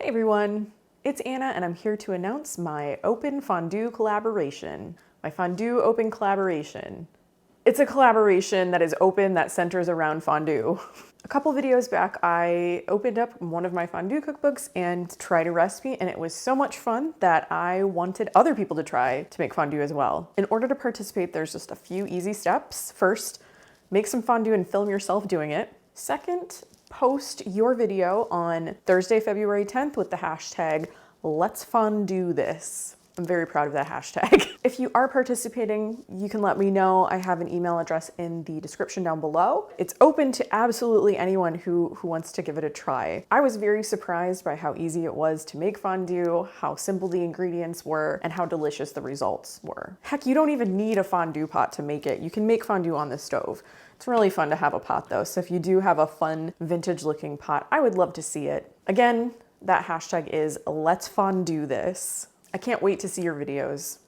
Hey everyone, it's Anna and I'm here to announce my open fondue collaboration. My fondue open collaboration. It's a collaboration that is open that centers around fondue. A couple videos back, I opened up one of my fondue cookbooks and tried a recipe, and it was so much fun that I wanted other people to try to make fondue as well. In order to participate, there's just a few easy steps. First, make some fondue and film yourself doing it. Second, post your video on Thursday, February 10th with the hashtag letsfonduethis. I'm very proud of that hashtag. If you are participating, you can let me know. I have an email address in the description down below. It's open to absolutely anyone who wants to give it a try. I was very surprised by how easy it was to make fondue, how simple the ingredients were, and how delicious the results were. Heck, you don't even need a fondue pot to make it. You can make fondue on the stove. It's really fun to have a pot though, so if you do have a fun vintage looking pot, I would love to see it. Again, that hashtag is letsfonduethis. I can't wait to see your videos.